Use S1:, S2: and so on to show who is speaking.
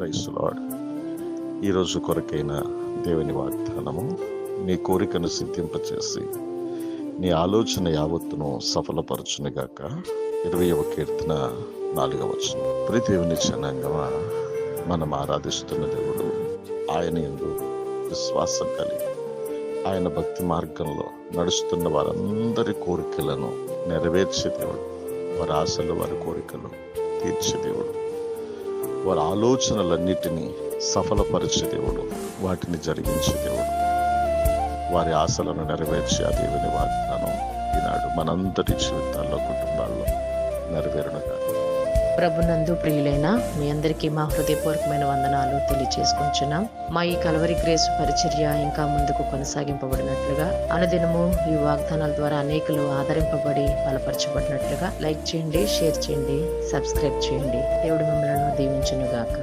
S1: Praise lord. ఈరోజు కొరకైన దేవుని వాగ్దానము, నీ కోరికను సిద్ధింపచేసి నీ ఆలోచన యావత్తును సఫలపరచునుగాక. 20వ కీర్తన 4వ వచనం. ప్రియ దేవుని జనాంగమా, మనం ఆరాధిస్తున్న దేవుడు ఆయన యందు విశ్వాసం కలిగి ఆయన భక్తి మార్గంలో నడుస్తున్న వారందరి కోరికలను నెరవేర్చే దేవుడు. వారి ఆశలు, వారి కోరికలు తీర్చే దేవుడు. వారి ఆలోచనలన్నిటినీ సఫలపరిచే దేవుడు, వాటిని జరిగించే దేవుడు. వారి ఆశలను నెరవేర్చే ఆ దేవుని వాగ్దానం ఈనాడు మనందరి జీవితాల్లో, కుటుంబాల్లో నెరవేరునుగా.
S2: ప్రభునందు ప్రియులైన మీ అందరికీ మా హృదయపూర్వకమైన వందనాలు తెలియచేసుకుంటున్నాం. మా ఈ కల్వరి గ్రేస్ పరిచర్య ఇంకా ముందుకు కొనసాగింపబడినట్లుగా, అనుదినము ఈ వాగ్దానాల ద్వారా అనేకులు ఆదరింపబడి బలపరచబడినట్లుగా లైక్ చేయండి, షేర్ చేయండి, సబ్స్క్రైబ్ చేయండి. దేవుడు మిమ్మల్ని దీవించును గాక.